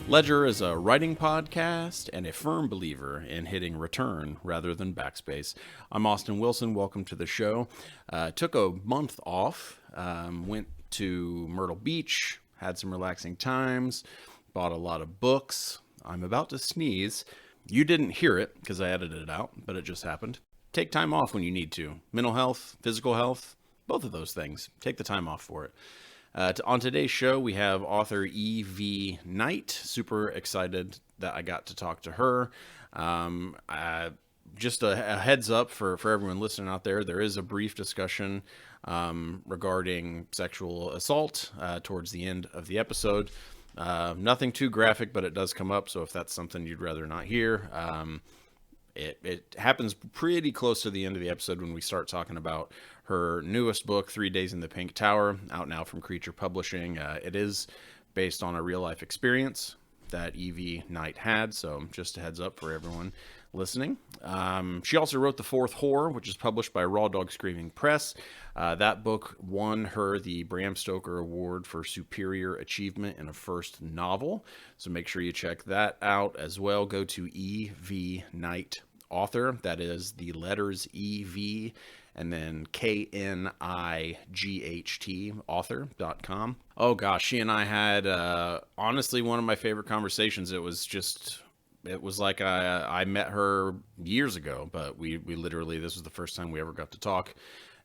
Ledger is a writing podcast and a firm believer in hitting return rather than backspace. I'm Austin Wilson. Welcome to the show. Took a month off, went to Myrtle Beach, had some relaxing times, bought a lot of books. I'm about to sneeze. You didn't hear it because I edited it out, but it just happened. Take time off when you need to. Mental health, physical health, both of those things. Take the time off for it. On today's show, we have author E.V. Knight. Super excited that I got to talk to her. Just a heads up for everyone listening out there, there is a brief discussion regarding sexual assault towards the end of the episode. Nothing too graphic, but it does come up, so if that's something you'd rather not hear, it happens pretty close to the end of the episode when we start talking about her newest book, 3 Days in the Pink Tower, out now from Creature Publishing. It is based on a real-life experience that E.V. Knight had, so just a heads up for everyone listening. She also wrote The Fourth Whore, which is published by Raw Dog Screaming Press. That book won her the Bram Stoker Award for Superior Achievement in a First Novel, so make sure you check that out as well. Go to E.V. Knight Author, that is the letters E.V. and then KNIGHT author.com. Oh gosh, she and I had honestly one of my favorite conversations. It was like I met her years ago, but we literally, this was the first time we ever got to talk.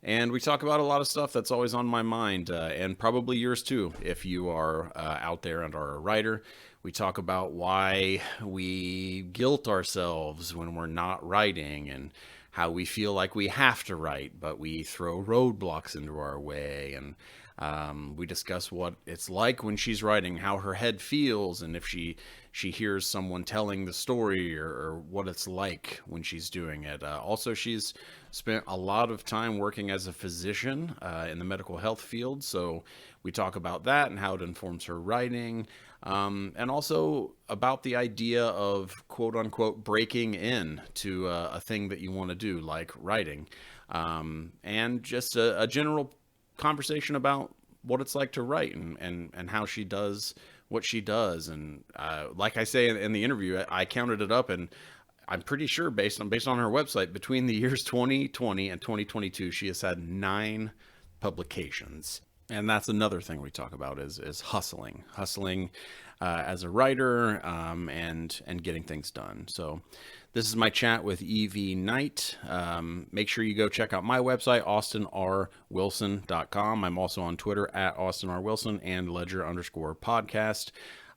And we talk about a lot of stuff that's always on my mind, and probably yours too, if you are out there and are a writer. We talk about why we guilt ourselves when we're not writing, and how we feel like we have to write, but we throw roadblocks into our way. And we discuss what it's like when she's writing, how her head feels, and if she hears someone telling the story, or what it's like when she's doing it. Also, she's spent a lot of time working as a physician in the medical health field, so we talk about that and how it informs her writing, and also about the idea of quote-unquote breaking in to a thing that you want to do, like writing, and just a general conversation about what it's like to write, and how she does what she does. And like I say in the interview, I counted it up, and I'm pretty sure based on her website, between the years 2020 and 2022, she has had 9 publications. And that's another thing we talk about is hustling as a writer, and getting things done. So this is my chat with E.V. Knight. Make sure you go check out my website, austinrwilson.com. I'm also on Twitter at austinrwilson and ledger_podcast.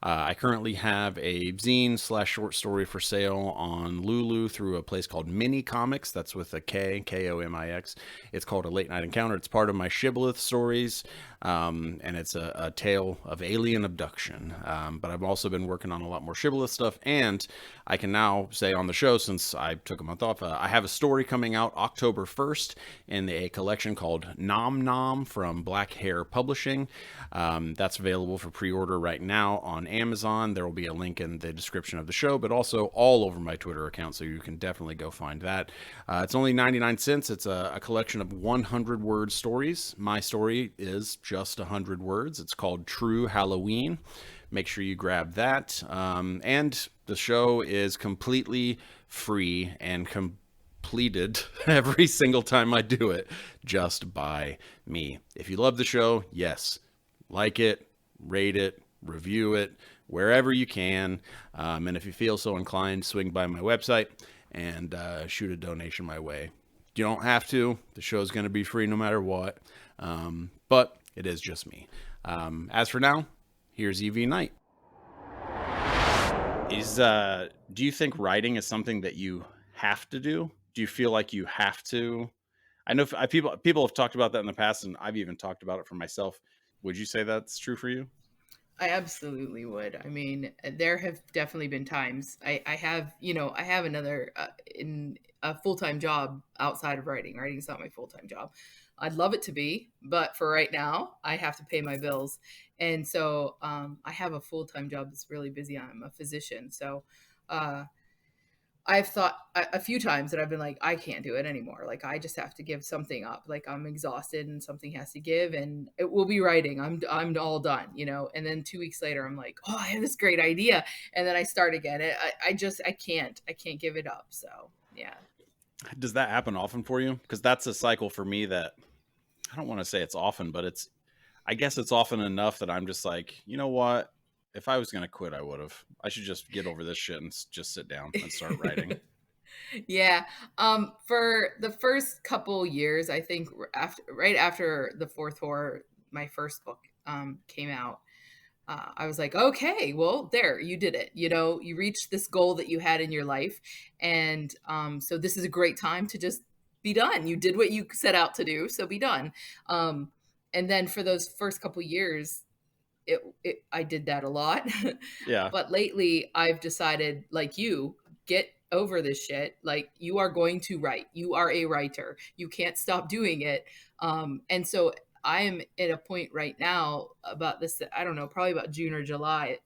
I currently have a zine/short story for sale on Lulu through a place called Mini Comics. That's with a K, K-O-M-I-X. It's called A Late Night Encounter. It's part of my Shibboleth stories, and it's a tale of alien abduction. But I've also been working on a lot more Shibboleth stuff, and I can now say on the show, since I took a month off, I have a story coming out October 1st in a collection called Nom Nom from Black Hair Publishing. That's available for pre-order right now on Amazon. There will be a link in the description of the show, but also all over my Twitter account, so you can definitely go find that. It's only 99 cents. It's a collection of 100-word stories. My story is just 100 words. It's called True Halloween. Make sure you grab that. And the show is completely free and completed every single time I do it, just by me. If you love the show, yes, like it, rate it, review it, wherever you can. And if you feel so inclined, swing by my website and shoot a donation my way. You don't have to. The show's going to be free no matter what. But it is just me. As for now, here's E.V. Knight. Do you think writing is something that you have to do? Do you feel like you have to? I know people have talked about that in the past, and I've even talked about it for myself. Would you say that's true for you? I absolutely would. I mean, there have definitely been times I have, I have another in a full-time job outside of writing. Writing is not my full-time job. I'd love it to be, but for right now, I have to pay my bills. And so I have a full-time job that's really busy. I'm a physician. So I've thought a few times that I've been like, I can't do it anymore. Like, I just have to give something up. Like, I'm exhausted and something has to give, and it will be writing. I'm all done, you know. And then 2 weeks later, I'm like, oh, I have this great idea, and then I start again. I can't give it up. So yeah. Does that happen often for you? Because that's a cycle for me that I don't want to say it's often, but I guess it's often enough that I'm just like, you know what? If I was going to quit, I would have. I should just get over this shit and just sit down and start writing. Yeah. For the first couple years, I think right after the fourth horror, my first book came out, I was like, okay, well, there, you did it. You know, you reached this goal that you had in your life. And so this is a great time to just be done. You did what you set out to do, so be done. Um, and then for those first couple years, I did that a lot. Yeah. But lately, I've decided, like you, get over this shit. Like, you are going to write. You are a writer. You can't stop doing it. And so I am at a point right now about this. I don't know, probably about June or July.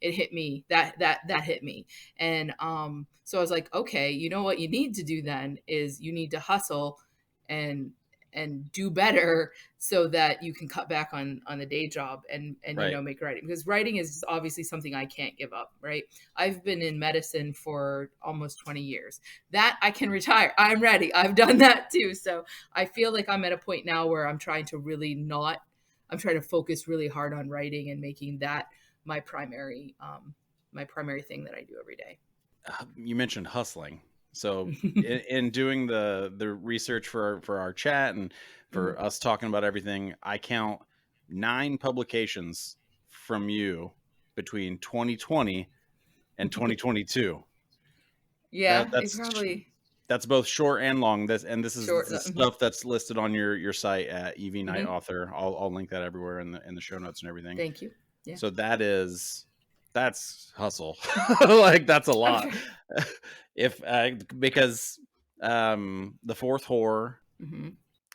It hit me that hit me, and so I was like, okay, you know what you need to do then is you need to hustle and do better so that you can cut back on the day job and Right. make writing, because writing is obviously something I can't give up, right? I've been in medicine for almost 20 years. That I can retire. I'm ready. I've done that too. So I feel like I'm at a point now where I'm trying to focus really hard on writing and making that my primary thing that I do every day. You mentioned hustling. So in doing the research for our chat and for us talking about everything, I count 9 publications from you between 2020 and 2022. Yeah, it That's probably both short and long. This is short. the stuff that's listed on your site at EV Night Mhm. Author. I'll link that everywhere in the show notes and everything. Thank you. Yeah. So that's hustle. Like, that's a lot. Okay. If because the fourth horror, Mm-hmm.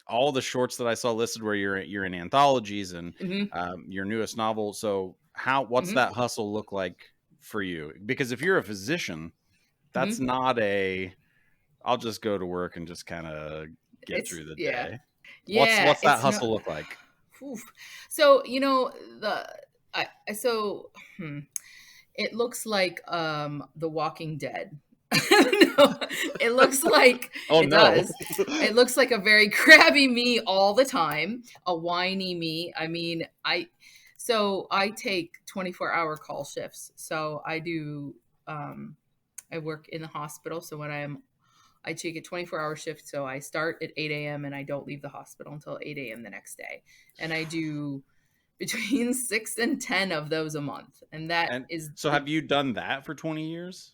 all the shorts that I saw listed where you're in anthologies and Mm-hmm. your newest novel. So what's Mm-hmm. that hustle look like for you? Because if you're a physician, that's Mm-hmm. not I'll just go to work and just kind of get It's through the yeah. day. Yeah, What's that it's not. hustle look like? Oof. So, the so it looks like The Walking Dead. No, it looks like Oh it no. does. It looks like a very crabby me all the time, a whiny me. I mean, I take 24-hour call shifts. So I work in the hospital. So I take a 24-hour shift. So I start at 8 a.m. and I don't leave the hospital until 8 a.m. the next day. And I do between 6 and 10 of those a month. And that And is so have you done that for 20 years?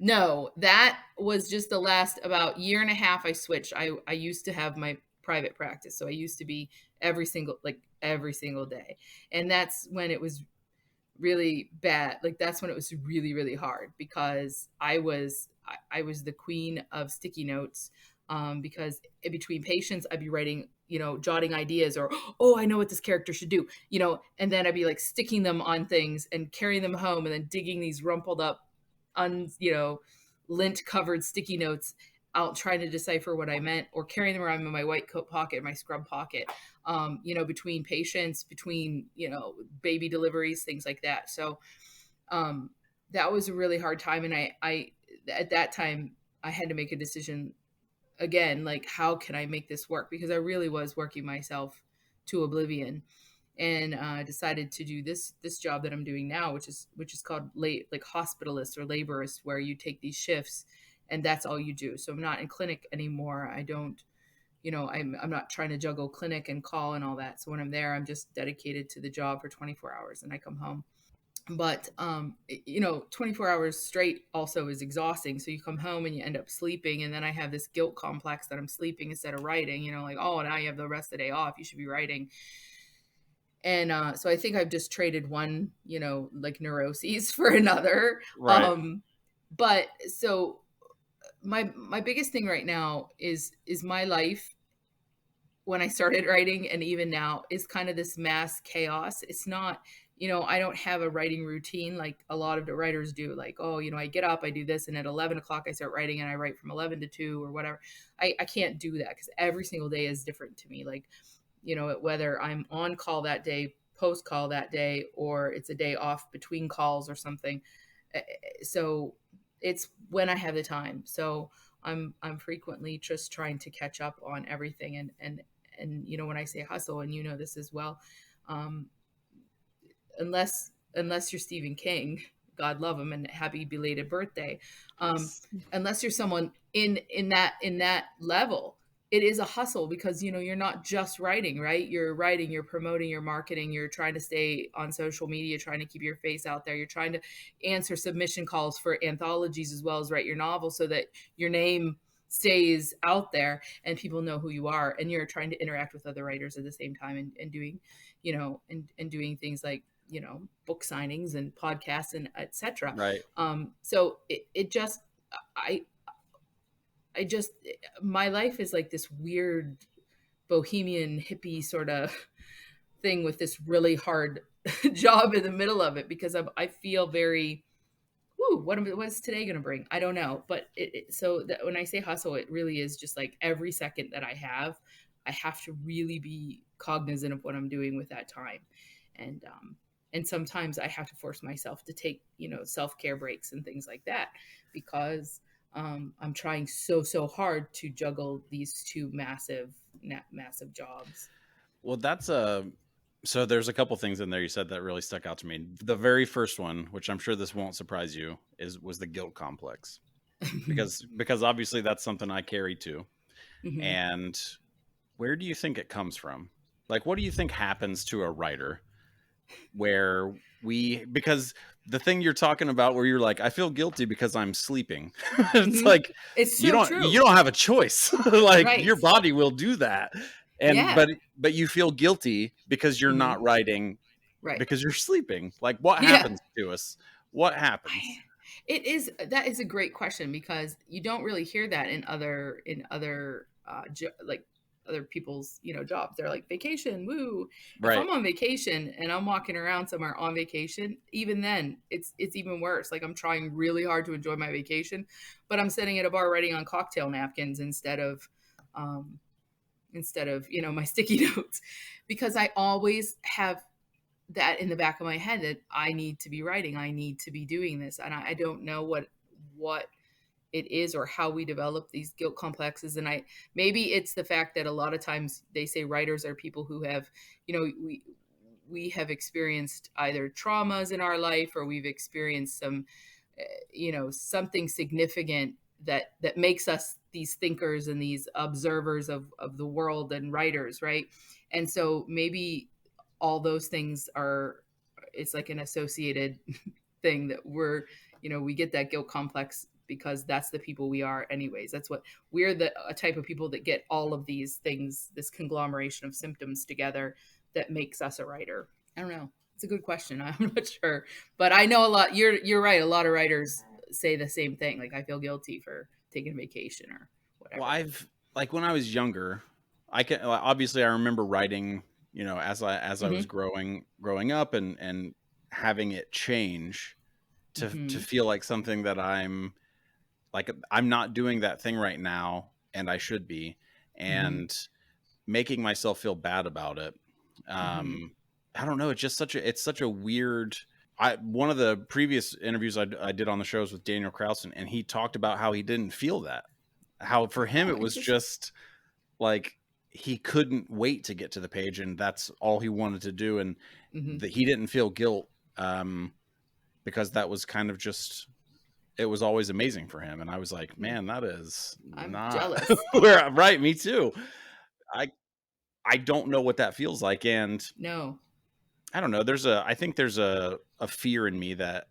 no, that was just the last about year and a half I switched. I used to have my private practice. So I used to be every single day. And that's when it was really bad. Like, that's when it was really really hard, because I was the queen of sticky notes, because in between patients I'd be writing, jotting ideas, or oh, I know what this character should do, and then I'd be like sticking them on things and carrying them home and then digging these rumpled up un you know lint covered sticky notes out, trying to decipher what I meant, or carrying them around in my white coat pocket, my scrub pocket, between patients, between, baby deliveries, things like that. So um, that was a really hard time. And I, at that time, I had to make a decision again, like, how can I make this work? Because I really was working myself to oblivion, and decided to do this job that I'm doing now, which is called like hospitalist or laborist, where you take these shifts and that's all you do. So I'm not in clinic anymore. I don't, I'm not trying to juggle clinic and call and all that. So when I'm there, I'm just dedicated to the job for 24 hours and I come home. But 24 hours straight also is exhausting. So you come home and you end up sleeping, and then I have this guilt complex that I'm sleeping instead of writing, like, oh, now you have the rest of the day off, you should be writing. And so I think I've just traded one, like neuroses for another. Right. But so my biggest thing right now is my life when I started writing and even now is kind of this mass chaos. It's not, I don't have a writing routine like a lot of the writers do. Like, oh, I get up, I do this, and at 11 o'clock I start writing, and I write from 11 to 2 or whatever. I can't do that because every single day is different to me. Like, whether I'm on call that day, post call that day, or it's a day off between calls or something. So it's when I have the time. So I'm frequently just trying to catch up on everything. And when I say hustle, and this as well, um, unless you're Stephen King, God love him and happy belated birthday. Yes. Unless you're someone in that level, it is a hustle because you're not just writing, right? You're writing, you're promoting, you're marketing, you're trying to stay on social media, trying to keep your face out there. You're trying to answer submission calls for anthologies as well as write your novel so that your name stays out there and people know who you are, and you're trying to interact with other writers at the same time and doing and doing things like book signings and podcasts and etc. Right. So it just I I just my life is like this weird bohemian hippie sort of thing with this really hard job in the middle of it because I feel very whoo, what's today going to bring? I don't know. But so that when I say hustle, it really is just like every second that I have to really be cognizant of what I'm doing with that time. And sometimes I have to force myself to take, self-care breaks and things like that because I'm trying so hard to juggle these two massive jobs. Well, that's a so there's a couple things in there you said that really stuck out to me. The very first one, which I'm sure this won't surprise you, was the guilt complex. Because obviously that's something I carry too. Hmm. And where do you think it comes from? Like what do you think happens to a writer where because the thing you're talking about where you're like I feel guilty because I'm sleeping. It's Hmm. like It's you so don't true. you don't have a choice. Like Right. your body will do that. And Yeah. but you feel guilty because you're Hmm. not writing Right. because you're sleeping. Like what Yeah. happens to us? What happens? I, that is a great question because you don't really hear that in other like other people's jobs. They're like vacation, woo. If Right. I'm on vacation and I'm walking around somewhere on vacation, even then it's even worse. Like I'm trying really hard to enjoy my vacation, but I'm sitting at a bar writing on cocktail napkins um, instead of my sticky notes because I always have that in the back of my head that I need to be writing, I need to be doing this, and I don't know what it is or how we develop these guilt complexes. And I maybe it's the fact that a lot of times they say writers are people who have, we have experienced either traumas in our life or we've experienced some, something significant that makes us these thinkers and these observers of the world and writers, right? And so maybe all those things are it's like an associated thing that we get that guilt complex because that's the people we are anyways. That's what we're the a type of people that get all of these things, this conglomeration of symptoms together that makes us a writer. I don't know. It's a good question. I'm not sure, but I know a lot. You're right. A lot of writers say the same thing. Like I feel guilty for taking vacation or Well, whatever. I've like when I was younger, I can obviously I remember writing, as I was Hmm. growing up and having it change to Hmm. feel like something that I'm not doing that thing right now and I should be, Hmm. and making myself feel bad about it. Hmm. Um I don't know, it's such a weird I one of the previous interviews I did on the shows with Daniel Krausen, and he talked about how he didn't feel that. How for him Oh, it was interesting. just like he couldn't wait to get to the page and that's all he wanted to do, and Hmm. that he didn't feel guilt because that was kind of just it was always amazing for him, and I was like, Yeah, man, that is I'm not jealous. where I'm right. Me too. I I don't know what that feels like, and No. I don't know. I think there's a fear in me that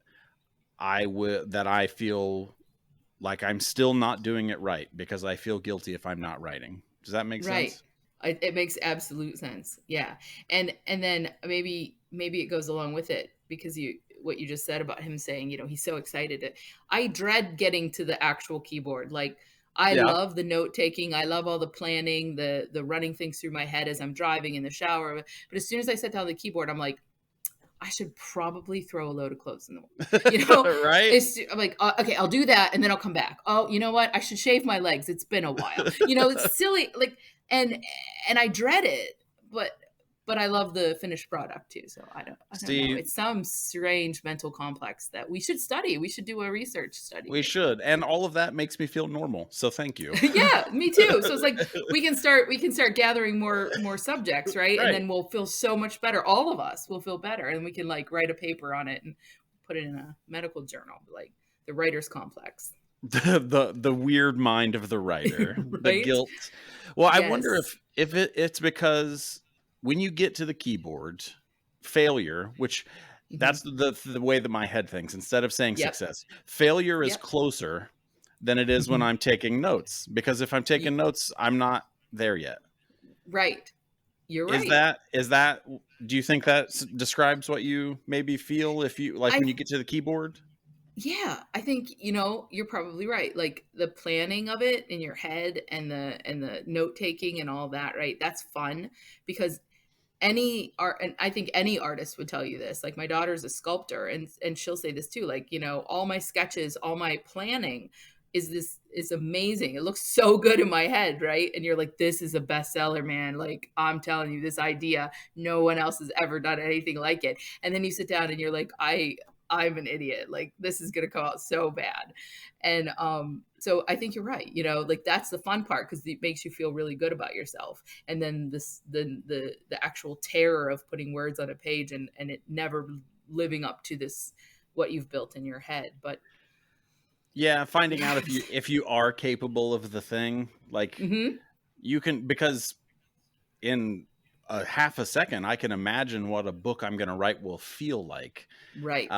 I feel like I'm still not doing it right because I feel guilty if I'm not writing. Does that make Right. sense? It makes absolute sense. Yeah. And then maybe it goes along with it because you what you just said about him saying, he's so excited. I dread getting to the actual keyboard. Like I Yeah. love the note taking. I love all the planning, the running things through my head as I'm driving in the shower. But as soon as I sit down at the keyboard, I'm like, I should probably throw a load of clothes in the Right? I'm like, okay, I'll do that and then I'll come back. Oh, you know what? I should shave my legs. It's been a while. It's silly. Like, and I dread it, but I love the finished product too. So I don't know. See, It's some strange mental complex that we should study. We should do a research study we with. should. And all of that makes me feel normal. So thank you. Yeah, me too. So it's like we can start gathering more subjects, right? And Right. then we'll feel so much better. All of us will feel better, and we can like write a paper on it and put it in a medical journal, like the writer's complex. The weird mind of the writer, the Right? guilt. Well, I wonder Yes. if it's because when you get to the keyboard, failure, which Hmm. that's the way that my head thinks. Instead of saying Yep. success, failure is Yep. closer than it is when Hmm. I'm taking notes. Because if I'm taking notes, I'm not there yet. Right. You're Is right. that do you think that describes what you maybe feel if you like when I you get to the keyboard? Yeah, I think, you're probably right. Like the planning of it in your head and the note taking and all that, right? That's fun because any art, and I think any artist would tell you this. Like my daughter's a sculptor and she'll say this too. Like, all my sketches, all my planning is amazing. It looks so good in my head, right? And you're like, this is a bestseller, man. Like I'm telling you, this idea, no one else has ever done anything like it. And then you sit down and you're like, I'm an idiot. Like this is gonna come out so bad. And so I think you're right. Like that's the fun part because it makes you feel really good about yourself. And then the actual terror of putting words on a page and it never living up to this what you've built in your head. But Yeah, finding out yeah. if you are capable of the thing, like Hmm. you can, because in a half a second I can imagine what a book I'm going to write will feel like. Right.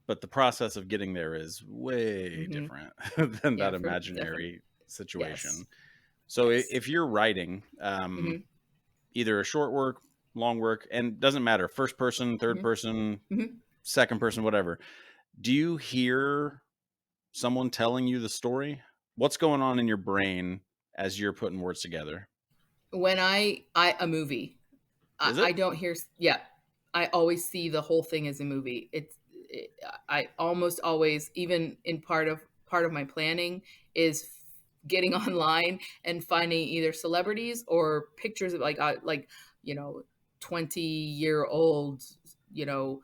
But the process of getting there is way Hmm. different than Yeah, that for definitely. imaginary situation. Yes. So Yes. if you're writing Hmm. either a short work, long work, and doesn't matter, first person, third Hmm. person, Hmm. second person, whatever, do you hear someone telling you the story? What's going on in your brain as you're putting words together? When I a movie, Is I it? don't hear. Yeah, I always see the whole thing as a movie. I almost always, even in part of my planning, is getting online and finding either celebrities or pictures of like you know 20-year-old you know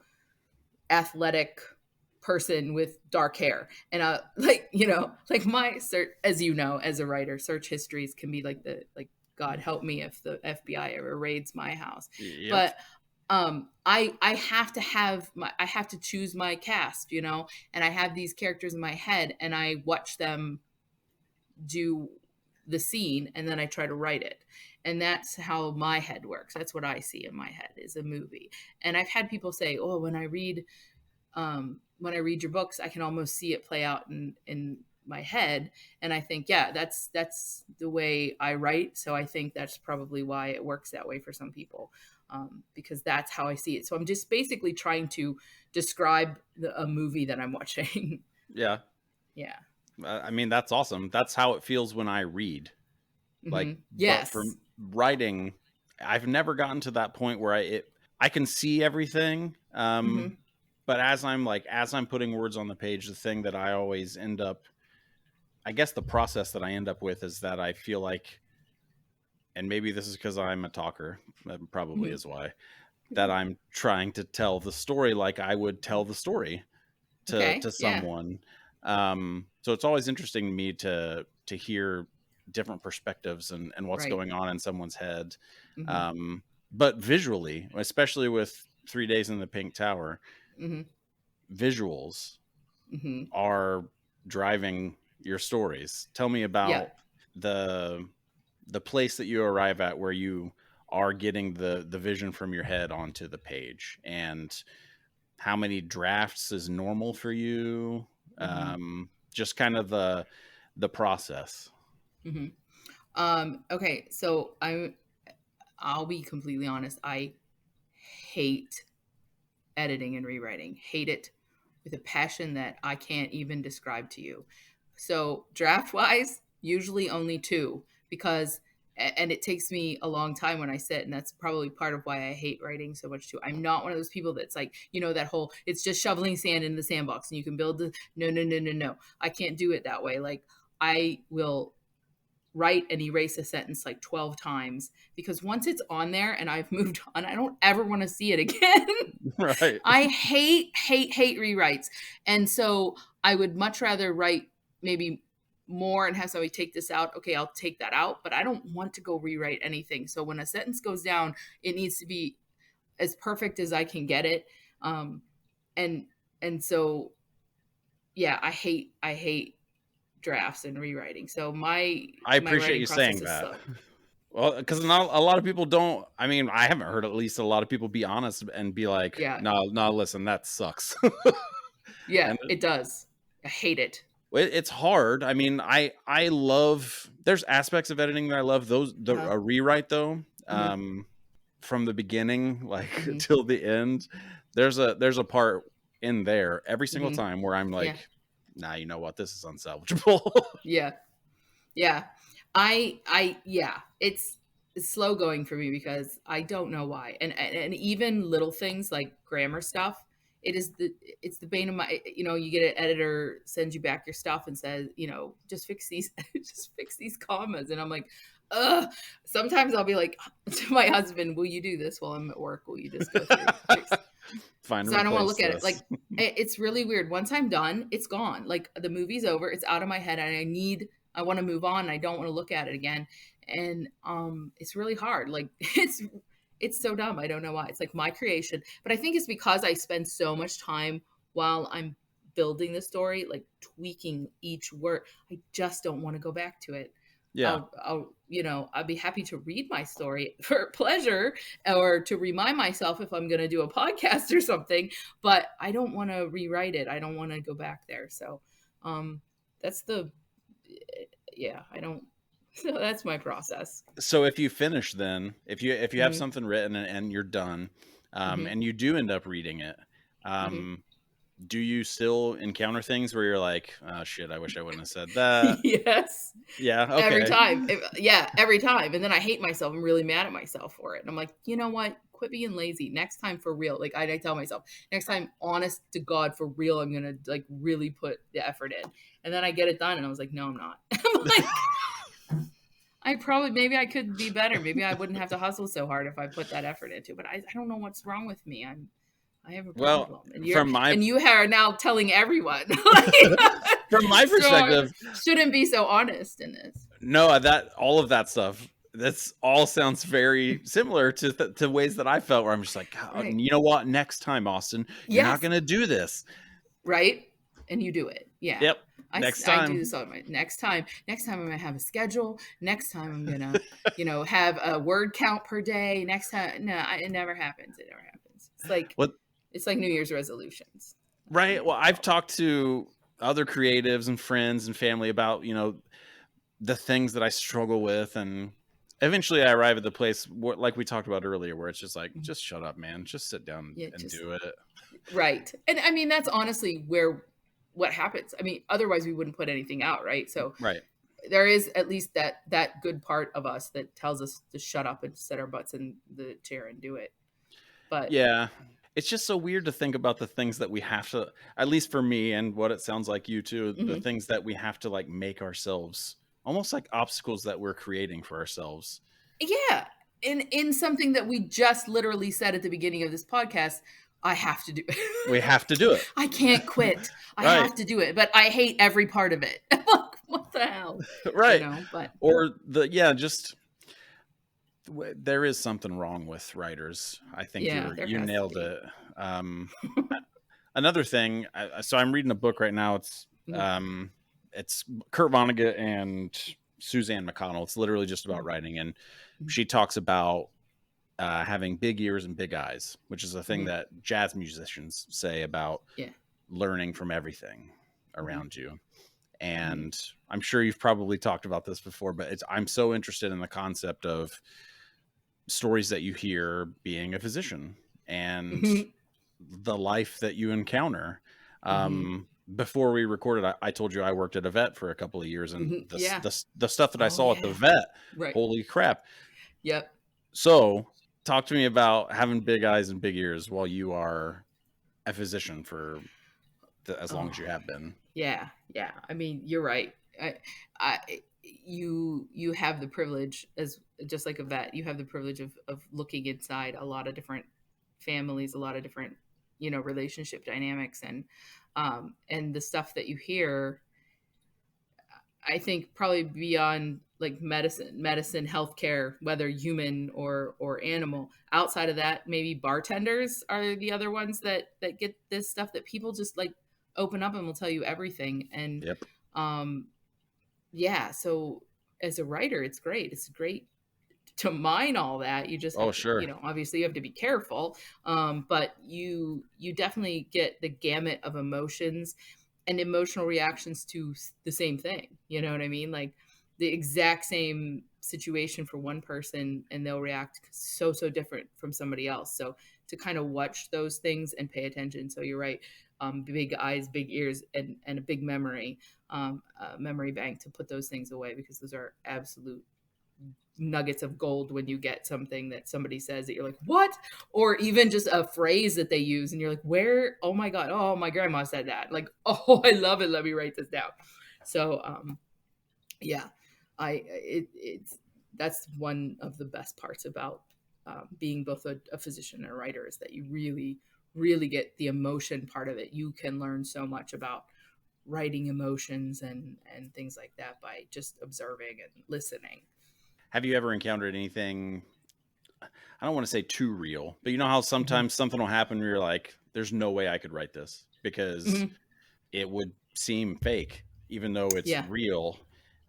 athletic person with dark hair and like my search, as as a writer, search histories can be like the like god help me if the FBI ever raids my house. Yep. But I have to I have to choose my cast, and I have these characters in my head and I watch them do the scene and then I try to write it. And that's how my head works. That's what I see in my head is a movie. And I've had people say, "Oh, when I read your books, I can almost see it play out in my head." And I think, yeah, that's the way I write. So I think that's probably why it works that way for some people, because that's how I see it. So I'm just basically trying to describe a movie that I'm watching. Yeah. Yeah. I mean, that's awesome. That's how it feels when I read. Like, but for Yes. writing, I've never gotten to that point where I can see everything. Hmm. But as I'm putting words on the page, the thing that I always end up, I guess the process that I end up with is that I feel like, and maybe this is because I'm a talker, that probably Hmm. is why, that I'm trying to tell the story like I would tell the story to Okay. Yeah. someone. So it's always interesting to me to hear different perspectives and what's Right. going on in someone's head. Hmm. But visually, especially with 3 Days in the Pink Tower, Hmm. visuals Hmm. are driving your stories. Tell me Yeah. about the the place that you arrive at where you are getting the vision from your head onto the page, and how many drafts is normal for you. Hmm. Just kind of the process. Hmm. Okay. So I'll be completely honest. I hate editing and rewriting. Hate it with a passion that I can't even describe to you. So draft wise, usually only two because and it takes me a long time when I sit, and that's probably part of why I hate writing so much too. I'm not one of those people that's like, that whole, it's just shoveling sand in the sandbox and you can build the, no. I can't do it that way. Like, I will write and erase a sentence like 12 times, because once it's on there and I've moved on, I don't ever want to see it again. Right. I hate rewrites. And so I would much rather write maybe more and have somebody take this out. Okay, I'll take that out, but I don't want to go rewrite anything. So when a sentence goes down, it needs to be as perfect as I can get it. And so, yeah, I hate drafts and rewriting. So I my appreciate writing you process saying is that. slow. Well, because not a lot of people don't. I mean, I haven't heard at least a lot of people be honest and be like, Yeah. "No, listen, that sucks." Yeah, And it does. I hate it. it's hard. I mean, I love. There's aspects of editing that I love. Uh-huh. A rewrite though, Mhm. from the beginning like Mhm. till the end. There's a part in there every single Mhm. time where I'm Yeah. like, "Nah, you know what? This is unsalvageable." Yeah. Yeah. Yeah, it's slow going for me because I don't know why. And even little things like grammar stuff, it's the bane of my, you get an editor sends you back your stuff and says, just fix these just fix these commas, and I'm like, ugh. Sometimes I'll be like to my husband, will you do this while I'm at work? Will you just go through fix, Find and because I don't want to replace look at it. this. Like, it's really weird. Once I'm done, it's gone. Like, the movie's over. It's out of my head, and I want to move on. And I don't want to look at it again. And it's really hard. Like, it's so dumb. I don't know why. It's like my creation, but I think it's because I spend so much time while I'm building the story, like tweaking each word. I just don't want to go back to it. Yeah. I'd be happy to read my story for pleasure or to remind myself if I'm going to do a podcast or something, but I don't want to rewrite it. I don't want to go back there. So, that's yeah, I don't, so that's my process. So if you finish, then if you have Mm-hmm. something written and you're done, Mm-hmm. and you do end up reading it, Mm-hmm. do you still encounter things where you're like, oh shit, I wish I wouldn't have said that? Yes. Yeah. Every Okay. time. Yeah, every time. And then I hate myself. I'm really mad at myself for it. And I'm like, you know what? Quit being lazy. Next time, for real. Like, I tell myself, next time, honest to God, for real, I'm going to like really put the effort in. And then I get it done. And I was like, no, I'm not. I'm like, maybe I could be better. Maybe I wouldn't have to hustle so hard if I put that effort into it. But I don't know what's wrong with me. I have a Well, problem. from my And you are now telling everyone. from my So perspective, shouldn't be so honest in this. no, that all of that stuff. That's all sounds very similar to ways that I felt where I'm just like, God, Right. you know what? Next time, Austin, you're not Yes. gonna do this. Right. And you do it. Yeah. Yep. Next I do time. this all my next time. Next time I'm gonna have a schedule. Next time I'm gonna, have a word count per day. Next time, no, it never happens. It never happens. What? It's like New Year's resolutions. Right. Well, I've talked to other creatives and friends and family about, the things that I struggle with. And eventually I arrive at the place like we talked about earlier, where it's just like, just shut up, man. Just sit down Yeah, and just do it. right. And I mean, that's honestly what happens. I mean, otherwise we wouldn't put anything out, right? So Right. there is at least that good part of us that tells us to shut up and sit our butts in the chair and do it. But Yeah. It's just so weird to think about the things that we have to, at least for me and what it sounds like you too, the mhm. things that we have to like make ourselves almost like obstacles that we're creating for ourselves. Yeah, in something that we just literally said at the beginning of this podcast, I have to do. We have to do it. I can't quit. I Right. have to do it, but I hate every part of it. Like, what the hell, Right. But Or just there is something wrong with writers. I think yeah, there you has to nailed be. it. Another thing, so I'm reading a book right now. Mhm, It's Kurt Vonnegut and Suzanne McConnell. It's literally just about mhm, writing, and mhm, she talks about having big ears and big eyes, which is a thing mhm. that jazz musicians say about Yeah. learning from everything Mhm, around you. mhm, And I'm sure you've probably talked about this before, but I'm so interested in the concept of stories that you hear being a physician and mhm, the life that you encounter. mhm. before we recorded, I told you I worked at a vet for a couple of years, and Mhm. Yeah. the stuff that I Oh saw at the yeah. vet, Right. holy crap. Yep. So talk to me about having big eyes and big ears while you are a physician for as long Oh as you have been. yeah. Yeah. I mean, you're right. You have the privilege, as just like a vet, you have the privilege of looking inside a lot of different families, a lot of different, relationship dynamics, and the stuff that you hear, I think probably beyond like medicine, healthcare, whether human or animal. Outside of that, maybe bartenders are the other ones that get this stuff that people just like open up and will tell you everything. And Yep. um yeah, so as a writer, it's great. It's great to mine all that. You just Oh, have to, sure. obviously you have to be careful. But you definitely get the gamut of emotions and emotional reactions to the same thing. You know what I mean? Like the exact same situation for one person, and they'll react so different from somebody else. So to kind of watch those things and pay attention. So you're right. Big eyes, big ears, and a big memory bank to put those things away, because those are absolute nuggets of gold when you get something that somebody says that you're like, what? Or even just a phrase that they use and you're like, where? Oh my God. Oh, my grandma said that. Like, oh, I love it. Let me write this down. So, yeah, it's that's one of the best parts about being both a physician and a writer, is that you really get the emotion part of it. You can learn so much about writing emotions and things like that by just observing and listening. Have you ever encountered anything, I don't want to say too real, but you know how Hmm. sometimes something will happen where you're like, there's no way I could write this because Hmm. it would seem fake, even though it's Yeah. real.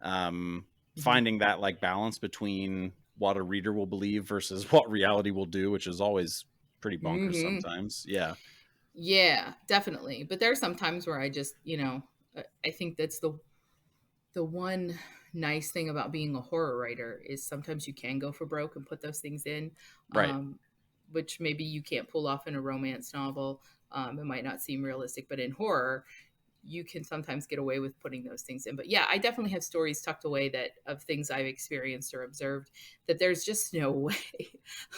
Hmm. Finding that like balance between what a reader will believe versus what reality will do, which is always pretty bonkers Hmm. sometimes. Yeah. Yeah, definitely. But there are some times where I just, I think that's the one nice thing about being a horror writer is sometimes you can go for broke and put those things in, Right. um, which maybe you can't pull off in a romance novel. It might not seem realistic, but in horror, you can sometimes get away with putting those things in. But yeah, I definitely have stories tucked away that of things I've experienced or observed that there's just no way.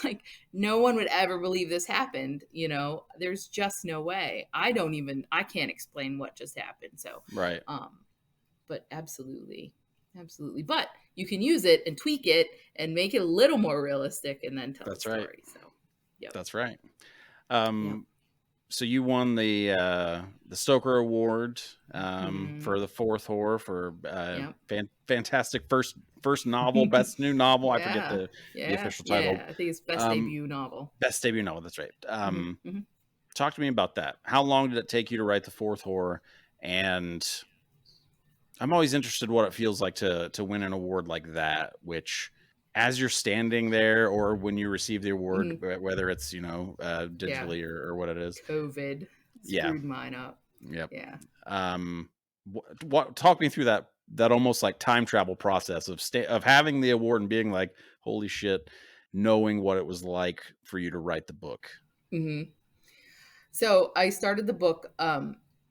Like no one would ever believe this happened, There's just no way. I can't explain what just happened. So, Right. um but absolutely. Absolutely. But you can use it and tweak it and make it a little more realistic and then tell the That's right. story. So, yep. That's right. Yep. Um, so you won the Stoker Award Hmm. for the fourth horror for Yep. fantastic first novel, best new novel. I forget Yeah. the Yeah. official title. Yeah. I think it's best Um, debut novel. best debut novel. That's right. Hmm. Hmm. Talk to me about that. How long did it take you to write the fourth horror? And I'm always interested what it feels like to win an award like that, which as you're standing there or when you receive the award, Hmm. whether it's, Yeah. digitally or what it is. COVID Yeah. screwed mine up. Yep. Yeah. Um, what talk me through that almost like time travel process of having the award and being like, holy shit, knowing what it was like for you to write the book. Hmm. So I started the book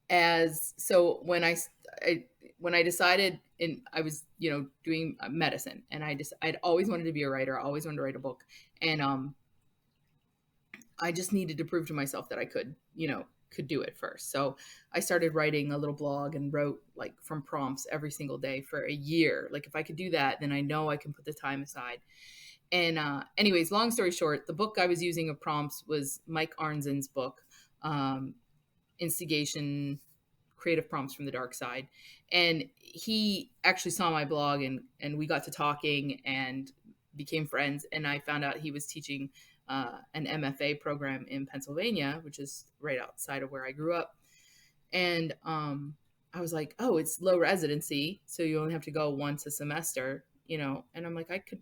as so I when I decided, and I was doing medicine, and I'd always wanted to be a writer. I always wanted to write a book, and I just needed to prove to myself that I could do it first. So I started writing a little blog and wrote like from prompts every single day for a year. Like if I could do that, then I know I can put the time aside. And anyways, long story short, the book I was using of prompts was Mike Arnzen's book, um, Instigation: Creative Prompts from the Dark Side. And he actually saw my blog, and we got to talking and became friends. And I found out he was teaching an MFA program in Pennsylvania, which is right outside of where I grew up. And I was like, oh, it's low residency, so you only have to go once a semester, And I'm like,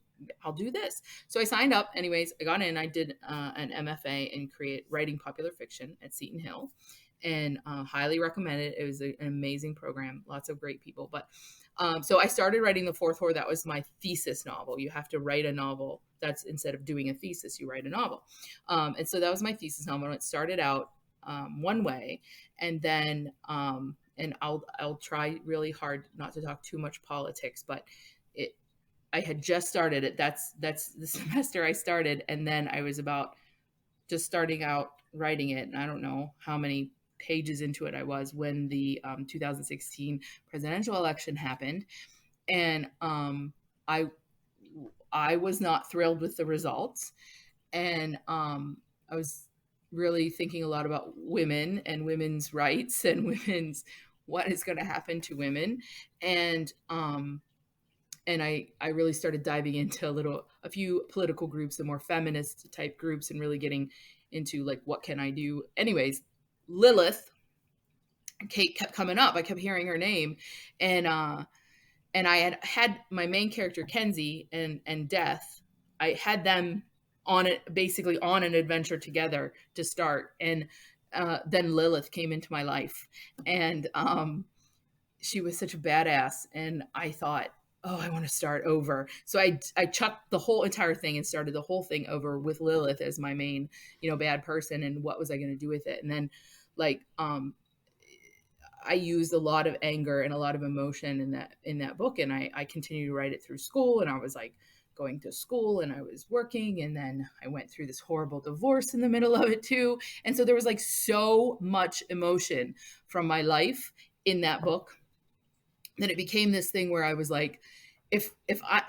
I'll do this. So I signed up. Anyways, I got in. I did an MFA in create writing popular fiction at Seton Hill, and highly recommend it. It was an amazing program, lots of great people. But so I started writing the fourth horror. That was my thesis novel. You have to write a novel. That's instead of doing a thesis, you write a novel. And so that was my thesis novel. And it started out one way, and then and I'll try really hard not to talk too much politics, but it I had just started it. That's the semester I started, and then I was about just starting out writing it, and I don't know how many pages into it I was when the 2016 presidential election happened, and I I was not thrilled with the results, and I was really thinking a lot about women and women's rights and women's what is going to happen to women, and I really started diving into a few political groups, the more feminist type groups, and really getting into like what can I do. Anyways, Lilith, Kate kept coming up. I kept hearing her name, and I had my main character Kenzie and Death. I had them on it basically on an adventure together to start, and then Lilith came into my life, and she was such a badass, and I thought, oh, I want to start over. So I chucked the whole entire thing and started the whole thing over with Lilith as my main, bad person, and what was I going to do with it? And then like I used a lot of anger and a lot of emotion in that book, and I continued to write it through school, and I was like going to school and I was working, and then I went through this horrible divorce in the middle of it too. And so there was like so much emotion from my life in that book that it became this thing where I was like, if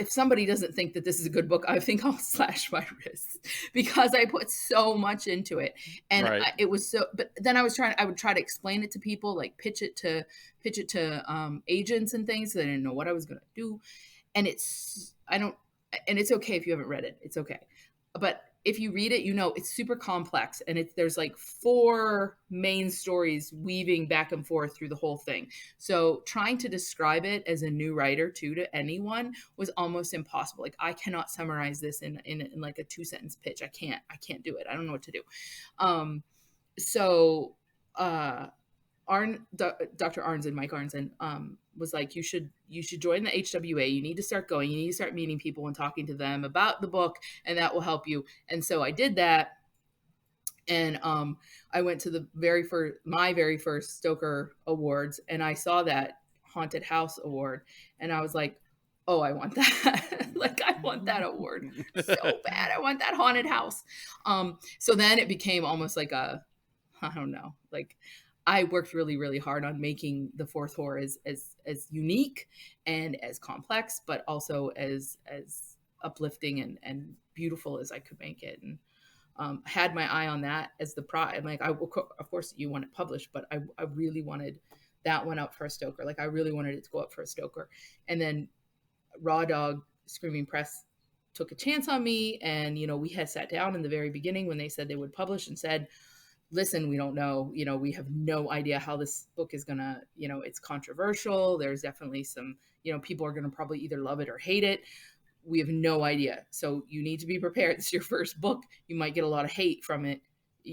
somebody doesn't think that this is a good book, I think I'll slash my wrists, because I put so much into it, and Right. it was so. But then I would try to explain it to people, like pitch it to agents and things. So they didn't know what I was going to do, and it's okay if you haven't read it. It's okay, but if you read it, it's super complex, and there's like 4 main stories weaving back and forth through the whole thing. So trying to describe it as a new writer to anyone was almost impossible. Like I cannot summarize this in like a 2-sentence pitch. I can't do it. I don't know what to do. So Dr. Arnzen, Mike Arnzen, was like, you should join the HWA. You need to start going. You need to start meeting people and talking to them about the book, and that will help you. And so I did that, and I went to my very first Stoker Awards, and I saw that Haunted House Award, and I was like, oh, I want that. Like I want that award so bad. I want that haunted house. So then it became almost like I don't know, like I worked really, really hard on making the fourth horror as unique and as complex, but also as uplifting and beautiful as I could make it. And had my eye on that as the I'm like, of course you want it published, but I really wanted that one up for a Stoker. Like I really wanted it to go up for a Stoker. And then Raw Dog Screaming Press took a chance on me. And, we had sat down in the very beginning when they said they would publish and said, listen, we don't know, we have no idea how this book is gonna, it's controversial. There's definitely some, people are gonna probably either love it or hate it. We have no idea. So you need to be prepared. It's your first book. You might get a lot of hate from it.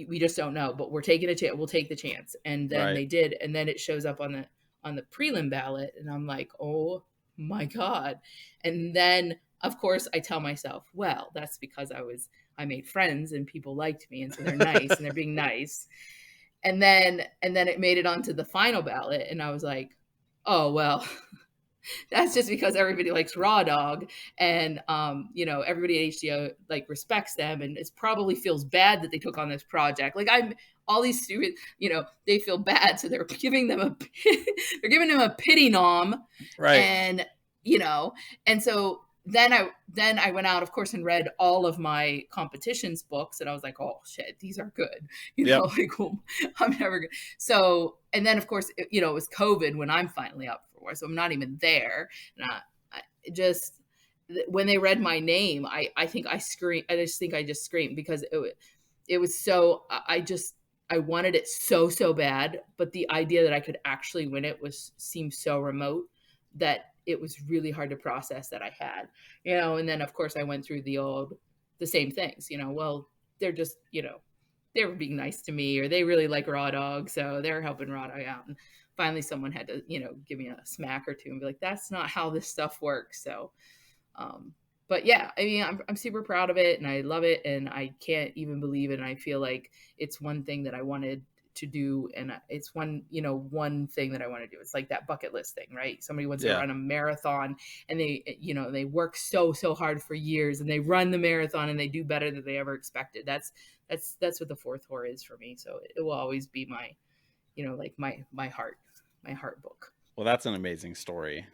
We just don't know, but we're taking a chance. We'll take the chance. And then they did. And then it shows up on the prelim ballot. And I'm like, oh my God. And then of course I tell myself, well, that's because I made friends and people liked me. And so they're nice and they're being nice. And then it made it onto the final ballot. And I was like, oh, well, that's just because everybody likes Raw Dog, and everybody at HDO like respects them, and it probably feels bad that they took on this project. Like all these students, they feel bad, so they're giving them a pity nom, Right. and and so then I went out, of course, and read all of my competitions books, and I was like, oh shit, these are good, like, well, I'm never good. So, and then of course, it was COVID when I'm finally up for, so I'm not even there. And I just, when they read my name, I think I screamed. I just think I just screamed because it was so, I wanted it so bad, but the idea that I could actually win it seemed so remote that it was really hard to process that I had, and then of course I went through the same things, well, they're just, they were being nice to me, or they really like Raw Dog, so they're helping Raw Dog out. And finally someone had to, give me a smack or two and be like, that's not how this stuff works. So, but yeah, I mean, I'm super proud of it and I love it and I can't even believe it. And I feel like it's one thing that I wanted to do, and it's one thing that I want to do. It's like that bucket list thing, right? Somebody wants to Yeah. run a marathon, and they work so hard for years, and they run the marathon, and they do better than they ever expected. That's what the fourth horror is for me. So it will always be my, like my heart book. Well, that's an amazing story.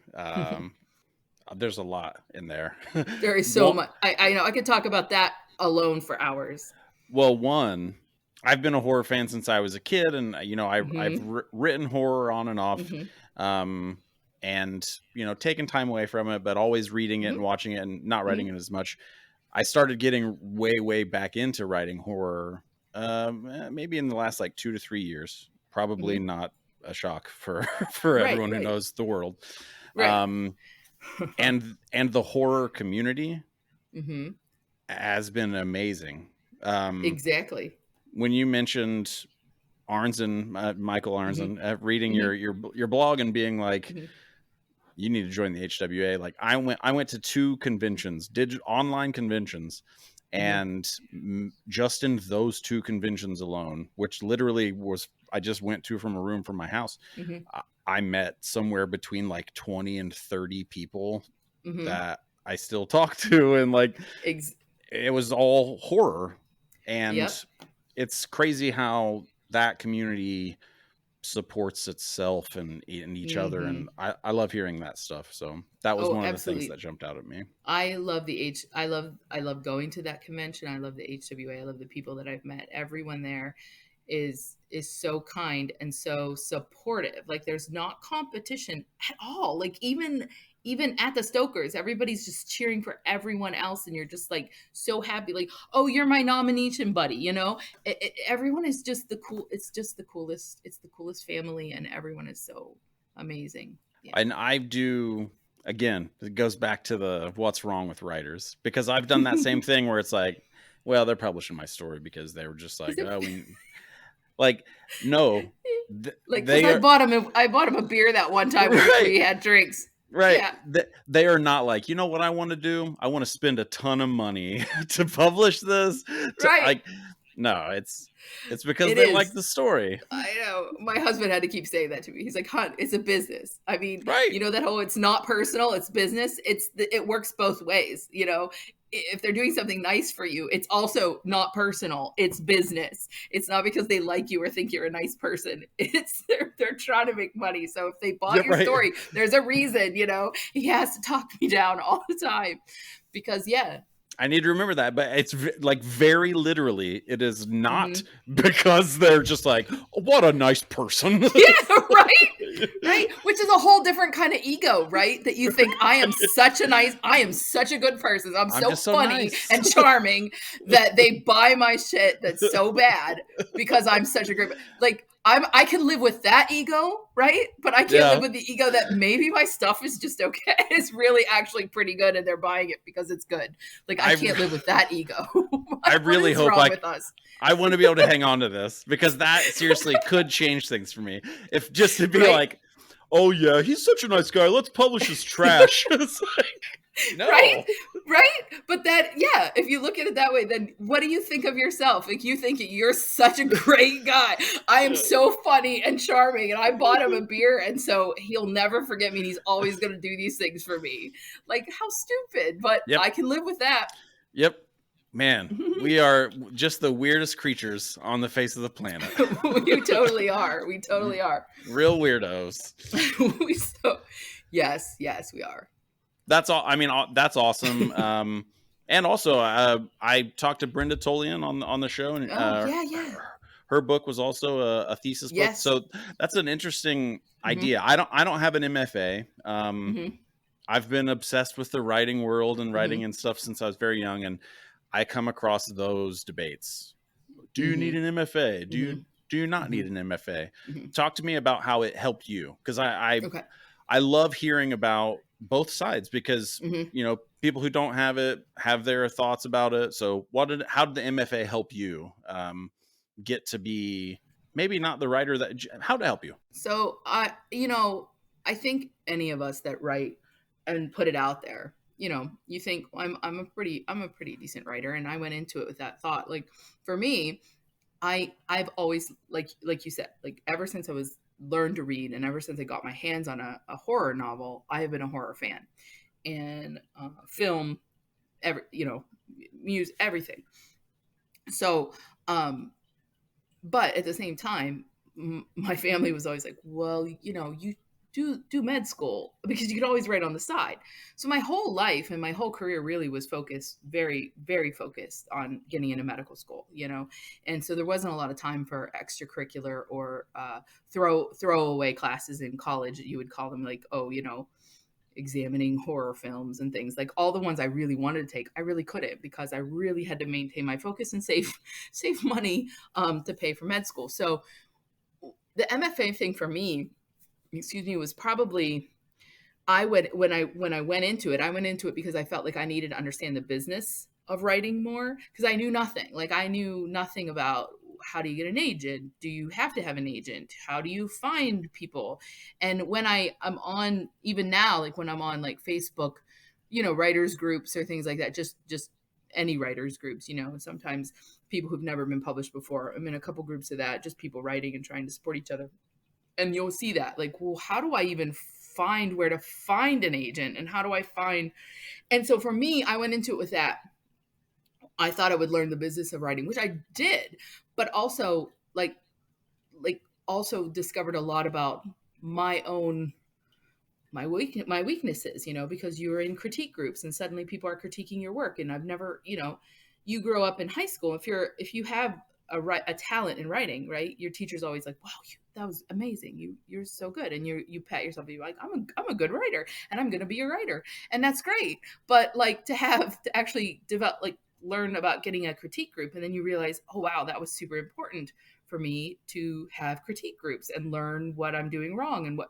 There's a lot in there. There is so much. I know I could talk about that alone for hours. Well, one, I've been a horror fan since I was a kid, and I've written horror on and off, and taken time away from it, but always reading it and watching it, and not writing it as much. I started getting way back into writing horror, maybe in the last like 2 to 3 years. Probably not a shock for everyone who knows the world. Right. And the horror community has been amazing. Exactly. When you mentioned Arnzen, Michael Arnzen, reading your blog and being like, you need to join the HWA. Like I went to 2 conventions, online conventions, and just in those 2 conventions alone, which literally I just went to from a room from my house, I met somewhere between like 20 and 30 people that I still talk to, and like it was all horror. And it's crazy how that community supports itself and each other, and I love hearing that stuff. So that was one of the things that jumped out at me. I love I love going to that convention. I love the HWA. I love the people that I've met. Everyone there is so kind and so supportive. Like there's not competition at all. Like even at the Stokers, everybody's just cheering for everyone else, and you're just like so happy, like, oh, you're my nomination buddy, everyone is just it's just the coolest. It's the coolest family, and everyone is so amazing. And I do, again, it goes back to the what's wrong with writers, because I've done that same thing where it's like, well, they're publishing my story because they were just like, oh, like, no, like I bought him a beer that one time when we had drinks. Right. Yeah. They are not like, you know what I want to do? I want to spend a ton of money to publish this. Like, no, it's because they like the story. I know. My husband had to keep saying that to me. He's like, "Hun, it's a business. I mean, you know that whole it's not personal, it's business. It works both ways. If they're doing something nice for you, it's also not personal. It's business. It's not because they like you or think you're a nice person. It's they're trying to make money. So if they bought your story, there's a reason. He has to talk me down all the time because I need to remember that, but it's like very literally, it is not because they're just like, what a nice person. Yeah, right. Which is a whole different kind of ego, right? That you think I am such a good person. I'm so funny and charming that they buy my shit that's so bad because I'm such a great, like, I can live with that ego, right? But I can't live with the ego that maybe my stuff is just okay. It's really actually pretty good, and they're buying it because it's good. Like I can't live with that ego. I really hope I want to be able to hang on to this, because that seriously could change things for me. If just to be like, oh yeah, he's such a nice guy, let's publish his trash. It's like, no. Right. But if you look at it that way, then what do you think of yourself? Like you think you're such a great guy. I am so funny and charming, and I bought him a beer, and so he'll never forget me, and he's always going to do these things for me. Like, how stupid, but I can live with that. Yep. Man, we are just the weirdest creatures on the face of the planet. We totally are. Real weirdos. Yes, we are. That's all. I mean, that's awesome. And also, I talked to Brenda Tolian on the show, and her book was also a thesis book. So that's an interesting idea. I don't have an MFA. I've been obsessed with the writing world and writing and stuff since I was very young, and I come across those debates. Do you need an MFA? Do you not need an MFA? Talk to me about how it helped you, because I love hearing about both sides, because people who don't have it have their thoughts about it. So how did the MFA help you get to be maybe not the writer how to help you? So I think any of us that write and put it out there, you think, well, I'm a pretty decent writer, and I went into it with that thought. Like for me, I've always, like you said, like ever since I was learned to read and ever since I got my hands on a horror novel, I have been a horror fan. And film, music, everything. So, um, but at the same time, my family was always like, well, you do med school because you could always write on the side. So my whole life and my whole career really was focused, very, very focused on getting into medical school, and so there wasn't a lot of time for extracurricular or throwaway classes in college. You would call them like, oh, examining horror films and things like all the ones I really wanted to take. I really couldn't because I really had to maintain my focus and save money to pay for med school. So the MFA thing for me, excuse me, was probably I would when I went into it, I went into it because I felt like I needed to understand the business of writing more because I knew nothing. Like I knew nothing about how do you get an agent? Do you have to have an agent? How do you find people? And when I'm on even now, like when I'm on like Facebook, writers groups or things like that, just any writers groups, sometimes people who've never been published before. I'm in a couple groups of that, just people writing and trying to support each other, and you'll see that like, well, how do I even find where to find an agent, and how do I find, and so for me, I went into it with that. I thought I would learn the business of writing, which I did, but also like also discovered a lot about my own my weaknesses, because you're in critique groups and suddenly people are critiquing your work, and I've never, you grow up in high school, if you have a talent in writing, right? Your teacher's always like, wow, that was amazing. You're so good. And you pat yourself and you're like, I'm a good writer and I'm going to be a writer. And that's great. But like to actually develop, like learn about getting a critique group. And then you realize, oh, wow, that was super important for me to have critique groups and learn what I'm doing wrong, and what,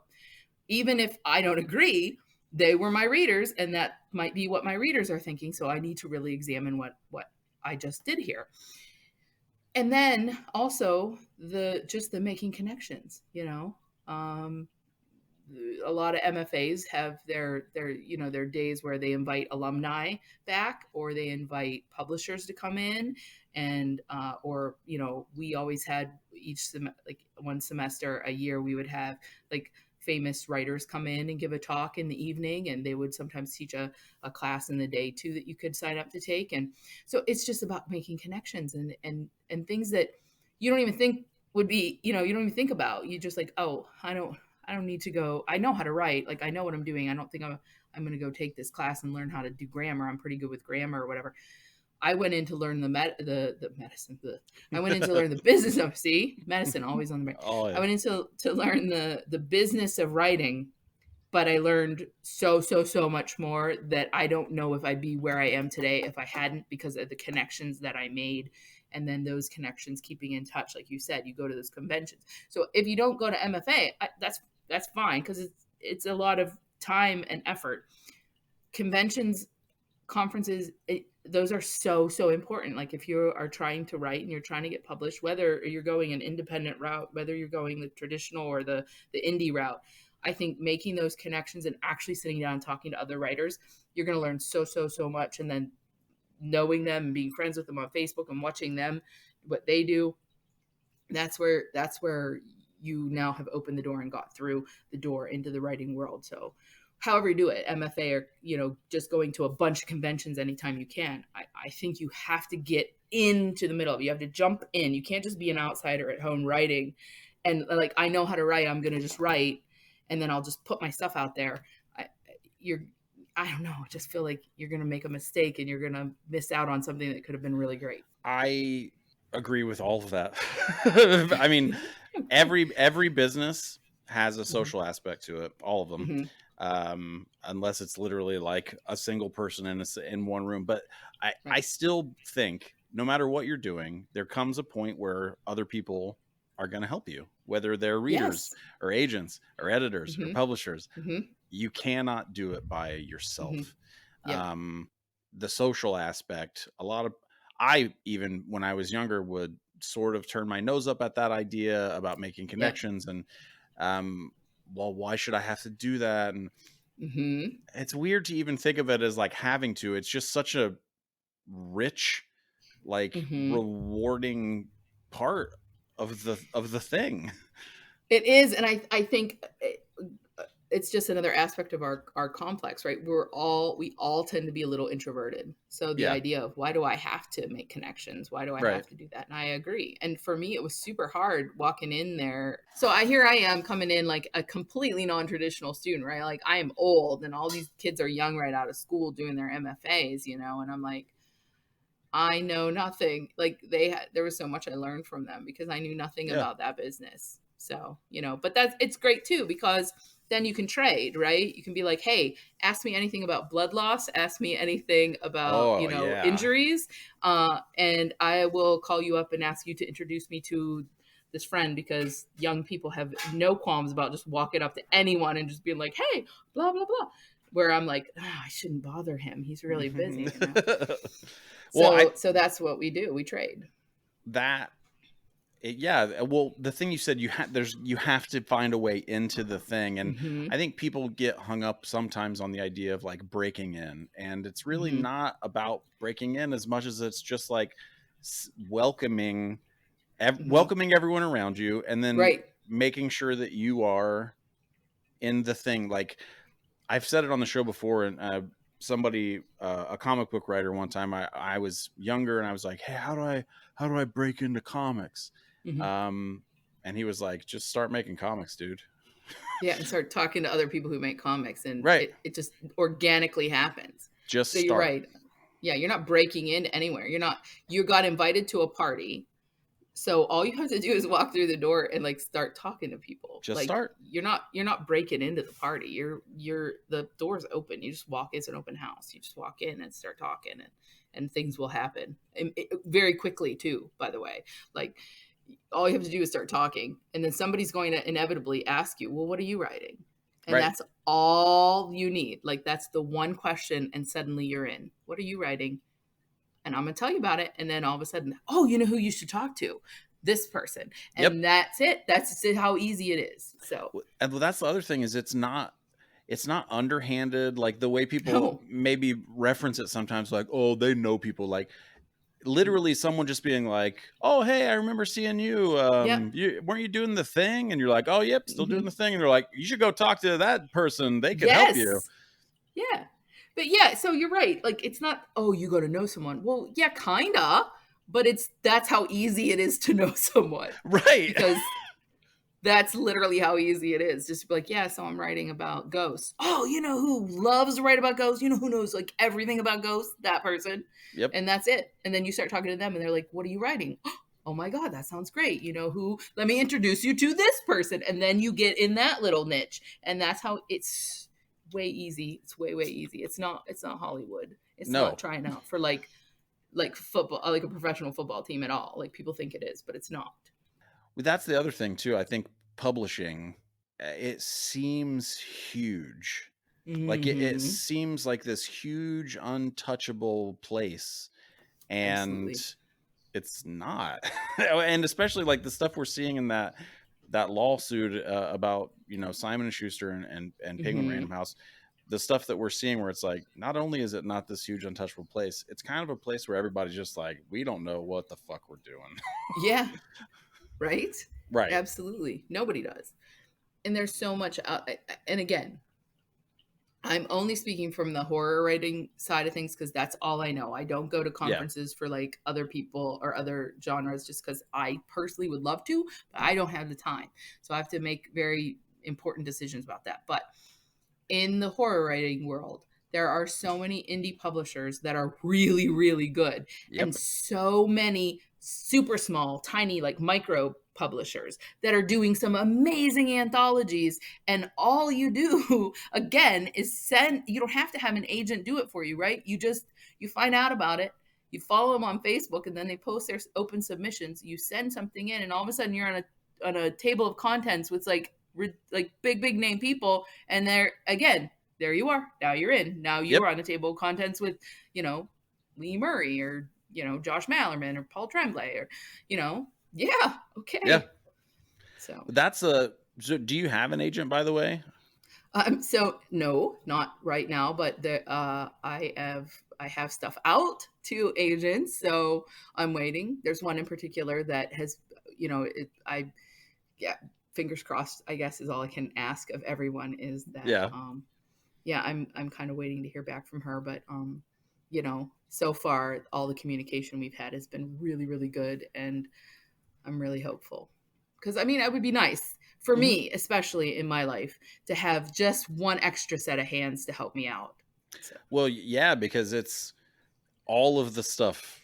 even if I don't agree, they were my readers and that might be what my readers are thinking. So I need to really examine what I just did here. And then also the making connections, um, a lot of MFAs have their days where they invite alumni back, or they invite publishers to come in, and or we always had like one semester a year we would have like famous writers come in and give a talk in the evening, and they would sometimes teach a class in the day too that you could sign up to take. And so it's just about making connections and things that you don't even think would be, you don't even think about. You just like, oh, I don't need to go. I know how to write. Like I know what I'm doing. I don't think I'm going to go take this class and learn how to do grammar. I'm pretty good with grammar or whatever. I went in to learn the medicine. I went in to learn the business of medicine always on the brain. Oh I yeah. went in to learn the business of writing, but I learned so much more that I don't know if I'd be where I am today if I hadn't, because of the connections that I made. And then those connections, keeping in touch, like you said, you go to those conventions. So if you don't go to MFA, that's fine, because it's a lot of time and effort. Conventions, conferences, those are so important. Like if you are trying to write and you're trying to get published, whether you're going an independent route, whether you're going the traditional or the indie route, I think making those connections and actually sitting down and talking to other writers, you're going to learn so much. And then knowing them and being friends with them on Facebook and watching them, what they do, that's where you now have opened the door and got through the door into the writing world. So however you do it, MFA or just going to a bunch of conventions anytime you can, I think you have to get into the middle of it. You have to jump in. You can't just be an outsider at home writing and like, I know how to write, I'm gonna just write and then I'll just put my stuff out there. You're I don't know, I just feel like you're gonna make a mistake and you're gonna miss out on something that could have been really great. I agree with all of that. I mean, every business has a Mhm. social aspect to it, all of them. Mhm. Unless it's literally like a single person in one room. But I Right. still think no matter what you're doing, there comes a point where other people are going to help you, whether they're readers Yes. or agents or editors or Mhm. publishers. Mhm. You cannot do it by Mhm. yourself. Yep. The social aspect, I even when I was younger would sort of turn my nose up at that idea about making Yep. connections and, um, well, why should I have to do that? And Mhm. it's weird to even think of it as like having to. It's just such a rich, like Mhm. rewarding part of the thing. It is, and I think it's just another aspect of our complex, right? We all tend to be a little introverted. So the Yeah. idea of, why do I have to make connections? Why do I Right. have to do that? And I agree. And for me, it was super hard walking in there. So here I am coming in like a completely non-traditional student, right? Like, I am old and all these kids are young right out of school doing their MFAs, and I'm like, I know nothing. Like, there was so much I learned from them because I knew nothing Yeah. about that business. So, but it's great too, because then you can trade, right? You can be like, hey, ask me anything about blood loss, ask me anything about, Oh yeah. injuries. And I will call you up and ask you to introduce me to this friend, because young people have no qualms about just walking up to anyone and just being like, hey, blah, blah, blah. Where I'm like, I shouldn't bother him. He's really busy. Well, So that's what we do. We trade. Yeah, well, the thing you said, you have to find a way into the thing, and Mm-hmm. I think people get hung up sometimes on the idea of like breaking in, and it's really Mm-hmm. not about breaking in as much as it's just like welcoming everyone around you, and then Right. making sure that you are in the thing. Like, I've said it on the show before, and a comic book writer one time, I was younger and I was like, hey, how do I break into comics? Mm-hmm. And he was like, just start making comics, dude. Yeah, and start talking to other people who make comics, and Right. it just organically happens. Just So you're start. right. Yeah, you're not breaking in anywhere. You got invited to a party. So all you have to do is walk through the door and like start talking to people. Just Like, start. you're not breaking into the party. You're the door's open. You just walk. It's an open house. You just walk in and start talking, and things will happen, and very quickly too, by the way. Like, all you have to do is start talking, and then somebody's going to inevitably ask you, well, what are you writing? And Right. that's all you need. Like, that's the one question, and suddenly you're in. What are you writing? And I'm going to tell you about it. And then all of a sudden, oh, you know who you should talk to? This person. And Yep. that's it. That's how easy it is. So, And well, that's the other thing, is it's not underhanded like the way people no. maybe reference it sometimes, like, oh, they know people. Like, literally someone just being like, oh, hey, I remember seeing you. Yep. Weren't you doing the thing? And you're like, oh, yep, still doing Mm-hmm. the thing. And they're like, you should go talk to that person. They could help you. Yes. Yeah. But yeah, so you're right. Like, it's not, oh, you got to know someone. Well, yeah, kind of. But that's how easy it is to know someone. Right. Because that's literally how easy it is. Just be like, yeah, so I'm writing about ghosts. Oh, you know who loves to write about ghosts? You know who knows like everything about ghosts? That person. Yep. And that's it. And then you start talking to them and they're like, what are you writing? Oh my God, that sounds great. You know who? Let me introduce you to this person. And then you get in that little niche. And that's how it's way easy. It's way, way easy. It's not Hollywood. It's not trying out for like football, like a professional football team at all. Like, people think it is, but it's not. That's the other thing too. I think publishing, it seems huge. Mm-hmm. Like, it seems like this huge untouchable place, and Absolutely. it's not. And especially like the stuff we're seeing in that lawsuit about, Simon and Schuster and Penguin Random House. The stuff that we're seeing where it's like, not only is it not this huge untouchable place, it's kind of a place where everybody's just like, we don't know what the fuck we're doing. Yeah. Right? Right. Absolutely. Nobody does. And there's so much and again, I'm only speaking from the horror writing side of things because that's all I know. I don't go to conferences for like other people or other genres just because I personally would love to, but I don't have the time. So I have to make very important decisions about that. But in the horror writing world, there are so many indie publishers that are really, really good. Yep. And so many super small, tiny, like micro publishers that are doing some amazing anthologies. And all you do, again, is you don't have to have an agent do it for you, right? You find out about it. You follow them on Facebook, and then they post their open submissions. You send something in, and all of a sudden you're on a table of contents with like big name people, and there you are. Now you're in. Now you're on the table of contents with, Lee Murray or, Josh Mallerman or Paul Tremblay or, okay. Yeah. So So do you have an agent, by the way? So no, not right now, but I have stuff out to agents, so I'm waiting. There's one in particular that has, yeah, fingers crossed, I guess is all I can ask of everyone, is that Yeah. yeah, I'm kind of waiting to hear back from her, but so far all the communication we've had has been really, really good, and I'm really hopeful. Because I mean, it would be nice for Mhm. me, especially in my life, to have just one extra set of hands to help me out. So, Well, yeah, because it's all of the stuff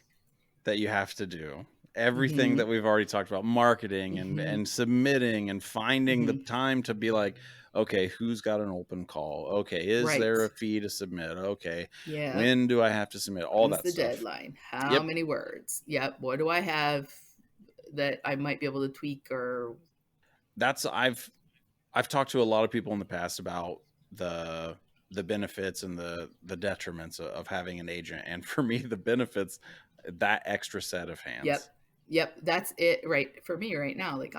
that you have to do. Everything hmm that we've already talked about, marketing and hmm submitting and finding the hmm time to be like, okay, who's got an open call? Okay, is right. there a fee to submit? Okay, Yeah. when do I have to submit? All When's that the stuff. deadline? How Yep. many words? Yep. What do I have that I might be able to tweak or That's I've talked to a lot of people in the past about the benefits and the detriments of having an agent, and for me the benefits, that extra set of Yep. hands. Yep. That's it right for me right now. Like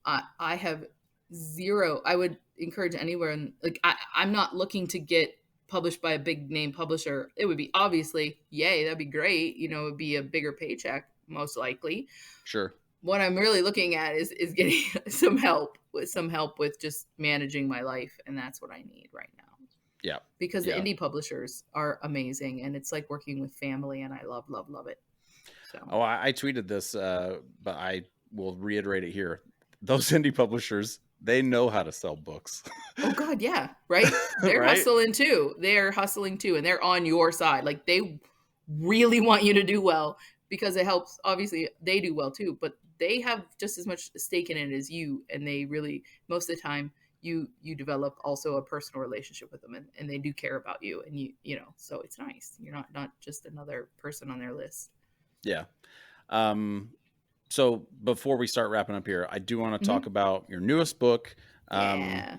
I have zero. I would encourage anywhere, and like I'm not looking to get published by a big name publisher. It would be obviously, yay, that'd be great. It'd be a bigger paycheck, most likely. Sure. What I'm really looking at is getting some help with just managing my life, and that's what I need right now. Yeah. Because the Yeah. indie publishers are amazing, and it's like working with family, and I love, love, love it. So, Oh, I tweeted this, but I will reiterate it here. Those indie publishers, they know how to sell books, oh God, yeah, right? They're right? hustling too. They're hustling too, and they're on your side. Like they really want you to do well because it helps. Obviously, they do well too, but they have just as much stake in it as you, and they really most of the time you develop also a personal relationship with them, and they do care about you, and so it's nice. You're not just another person on their list. Yeah. Um, so before we start wrapping up here, I do want to talk hmm about your newest book. Yeah,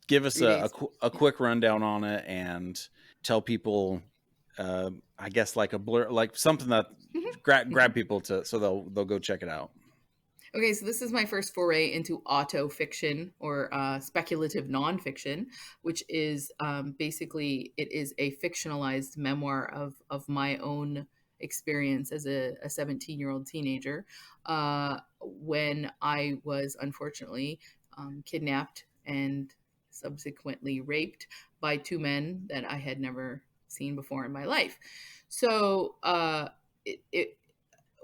Give us 3 days. a quick rundown on it and tell people, I guess like a blur, like something that grab people to, so they'll go check it out. Okay, so this is my first foray into auto fiction or speculative nonfiction, which is basically it is a fictionalized memoir of my own experience as a 17-year-old teenager when I was unfortunately kidnapped and subsequently raped by two men that I had never seen before in my life. So it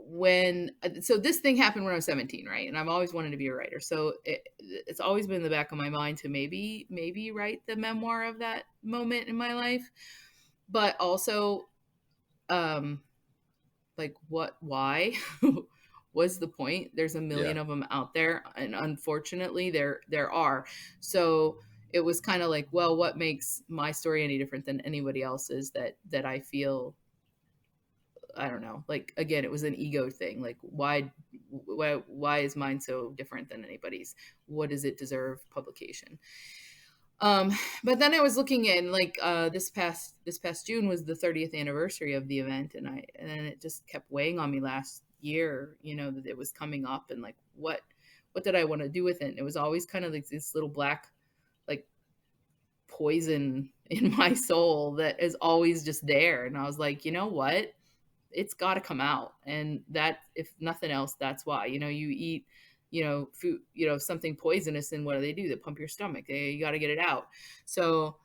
when so this thing happened when I was 17, right? And I've always wanted to be a writer. So it's always been in the back of my mind to maybe write the memoir of that moment in my life. But also um like why was the point? There's a Yeah. million of them out there, and unfortunately there are. So it was kind of like, well, what makes my story any different than anybody else's that I feel I don't know. Like again, it was an ego thing. Like why is mine so different than anybody's? What does it deserve publication? Um, but then I was looking in like this past June was the 30th anniversary of the event, and then it just kept weighing on me last year. That it was coming up, and like what did I want to do with it? And it was always kind of like this little black like poison in my soul that is always just there. And I was like, you know what? It's got to come out, and that if nothing else, that's why you eat food, something poisonous, and what do? They pump your stomach. You got to get it out. So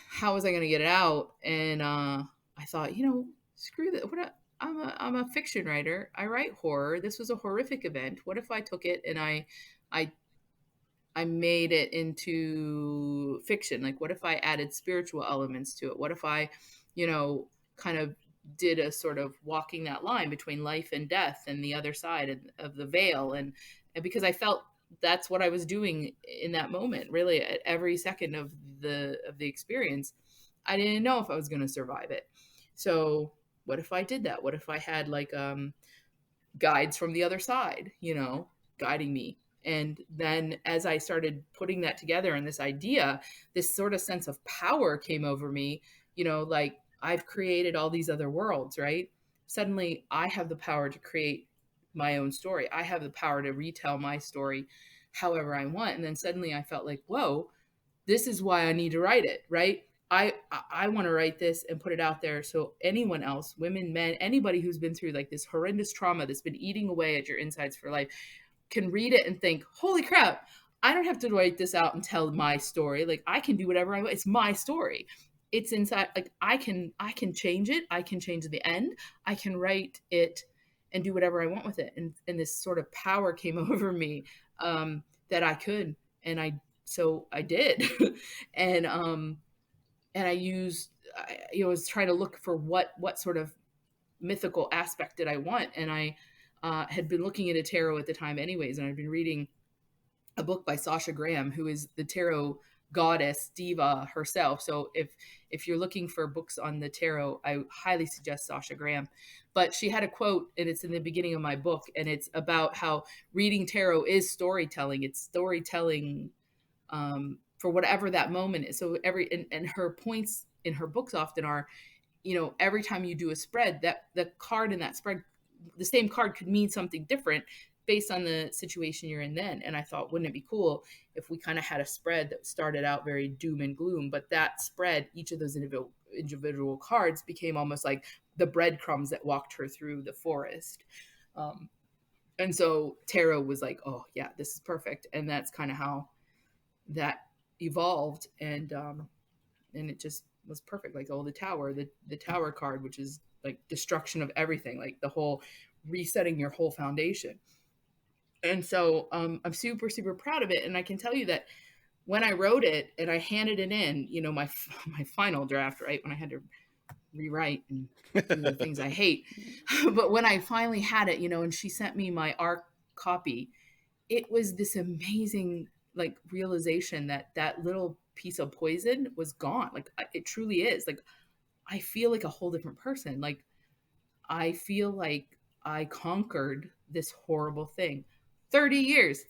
how was I going to get it out? And I thought, screw that. I'm a fiction writer. I write horror. This was a horrific event. What if I took it and I I made it into fiction? Like, what if I added spiritual elements to it? What if I, kind of did a sort of walking that line between life and death and the other side of the veil? And because I felt that's what I was doing in that moment, really, at every second of the experience, I didn't know if I was going to survive it. So, what if I did that? What if I had like guides from the other side, guiding me. And then as I started putting that together and this idea, this sort of sense of power came over me, like I've created all these other worlds, right? Suddenly I have the power to create my own story. I have the power to retell my story however I want. And then suddenly I felt like, whoa, this is why I need to write it, right? I want to write this and put it out there so anyone else, women, men, anybody who's been through like this horrendous trauma that's been eating away at your insides for life can read it and think, holy crap, I don't have to write this out and tell my story. Like I can do whatever I want. It's my story. It's inside. Like I can change it. I can change the end. I can write it and do whatever I want with it. And this sort of power came over me that I could. And so I did. and I used, was trying to look for what sort of mythical aspect did I want. And I had been looking at a tarot at the time anyways. And I'd been reading a book by Sasha Graham, who is the tarot goddess diva herself. So if you're looking for books on the tarot, I highly suggest Sasha Graham. But she had a quote, and it's in the beginning of my book, and it's about how reading tarot is storytelling. It's storytelling for whatever that moment is. So and her points in her books often are, every time you do a spread, that the card in that spread, the same card could mean something different based on the situation you're in then. And I thought, wouldn't it be cool if we kind of had a spread that started out very doom and gloom, but that spread, each of those individual cards became almost like the breadcrumbs that walked her through the forest. And so tarot was like, oh yeah, this is perfect. And that's kind of how that evolved. And it just was perfect. Like, the tower, the tower card, which is like destruction of everything, like the whole resetting your whole foundation. And so I'm super, super proud of it. And I can tell you that when I wrote it and I handed it in, my final draft, right, when I had to rewrite and do the things I hate. But when I finally had it, and she sent me my ARC copy, it was this amazing, like, realization that that little piece of poison was gone. Like, it truly is. Like, I feel like a whole different person. Like, I feel like I conquered this horrible thing. 30 years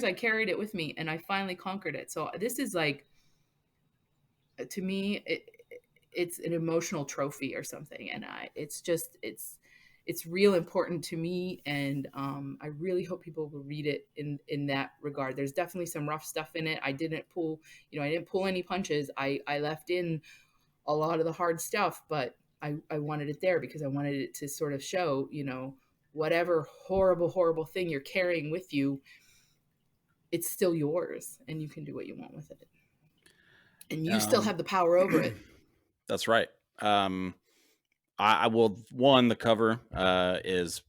I carried it with me, and I finally conquered it. So this is like, to me, it's an emotional trophy or something. And it's real important to me. And I really hope people will read it in that regard. There's definitely some rough stuff in it. I didn't pull any punches. I left in a lot of the hard stuff, but I wanted it there because I wanted it to sort of show, whatever horrible thing you're carrying with you, it's still yours, and you can do what you want with it. And you still have the power over it. That's right. I will. One, the cover is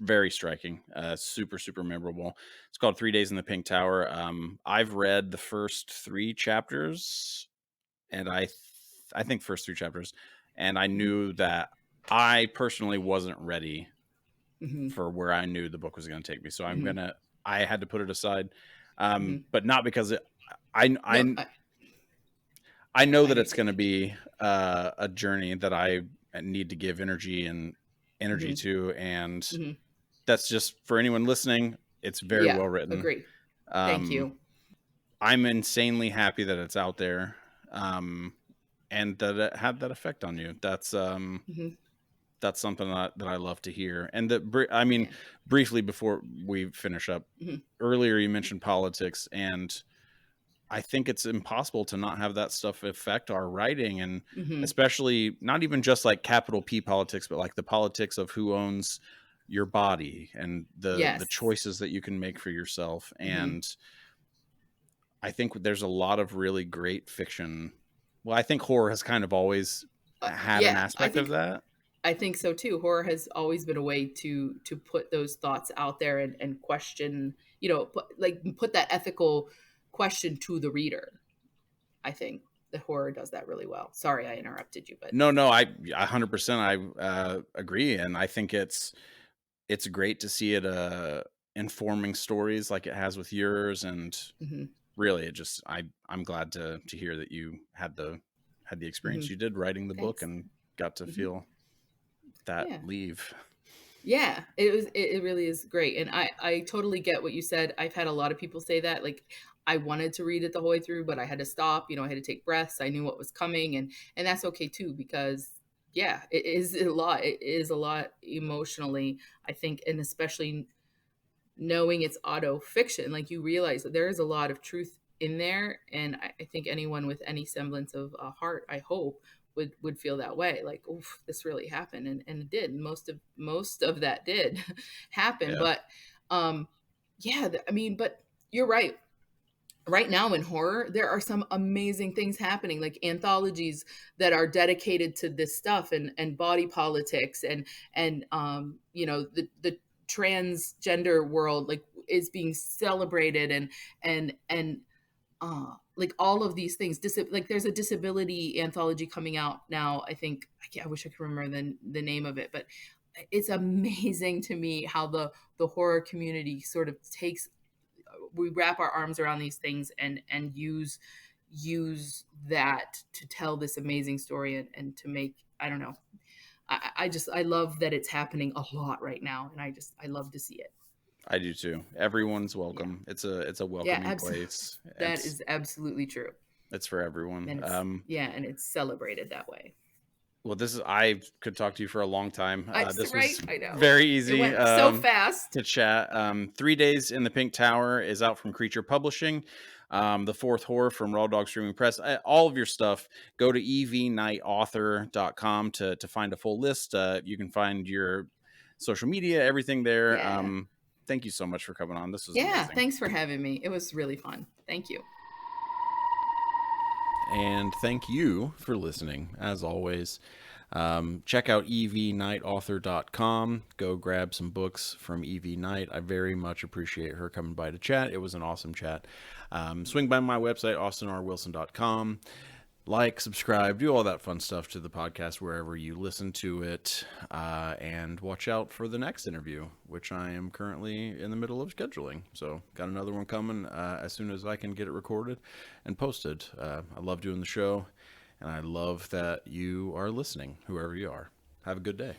very striking, super, super memorable. It's called 3 Days in the Pink Tower. I've read the first 3 chapters, and I think first 3 chapters, and I knew that I personally wasn't ready for where I knew the book was going to take me. So I had to put it aside, but not because I know that it's going to be a journey that I need to give energy to, and that's just for anyone listening. It's very well written. Agree. Thank you. I'm insanely happy that it's out there, and that it had that effect on you. That's that's something that I love to hear. And briefly before we finish up, earlier you mentioned politics, and I think it's impossible to not have that stuff affect our writing, and especially not even just like capital P politics, but like the politics of who owns your body and the choices that you can make for yourself. And I think there's a lot of really great fiction. Well, I think horror has kind of always had an aspect of that. I think so too. Horror has always been a way to put those thoughts out there and question, put that ethical question to the reader. I think the horror does that really well. Sorry, I interrupted you, but no, I 100% I agree, and I think it's great to see it informing stories like it has with yours, and really, it just I'm glad to hear that you had the experience you did writing the book and got to feel that leave. Yeah, it really is great. And I totally get what you said. I've had a lot of people say that, like, I wanted to read it the whole way through, but I had to stop, I had to take breaths. I knew what was coming, and that's okay too, because it is a lot. It is a lot emotionally, I think, and especially knowing it's auto fiction, like, you realize that there is a lot of truth in there, and I think anyone with any semblance of a heart, I hope, would feel that way, like, oof, this really happened, and it did. Most of that did happen, Yeah. but yeah, I mean, but you're right. Right now in horror, there are some amazing things happening, like anthologies that are dedicated to this stuff, and body politics, and you know, the transgender world, like, is being celebrated, and like all of these things. Like, there's a disability anthology coming out now. I think I wish I could remember the name of it, but it's amazing to me how the horror community sort of takes, we wrap our arms around these things, and use that to tell this amazing story, and to make, I don't know, I love that it's happening a lot right now, and I love to see it. I do too. Everyone's Yeah. welcome. It's a Yeah, welcoming place. that is absolutely true. It's for everyone. And it's, yeah, and it's celebrated that way. Well, I could talk to you for a long time. This Right? was I know. very It easy went so fast. to chat. 3 Days in the Pink Tower is out from Creature Publishing. The Fourth Horror from Raw Dog Streaming Press. All of your stuff, go to evnightauthor.com to find a full list. You can find your social media, everything there. Yeah. Thank you so much for coming on. This was Yeah, amazing. thanks for having me. It was really fun. Thank you. And thank you for listening, as always. Check out evnightauthor.com. Go grab some books from Evie Knight. I very much appreciate her coming by to chat. It was an awesome chat. Swing by my website, austinrwilson.com. Like, subscribe, do all that fun stuff to the podcast wherever you listen to it. And watch out for the next interview, which I am currently in the middle of scheduling. So got another one coming as soon as I can get it recorded and posted. I love doing the show, and I love that you are listening, whoever you are. Have a good day.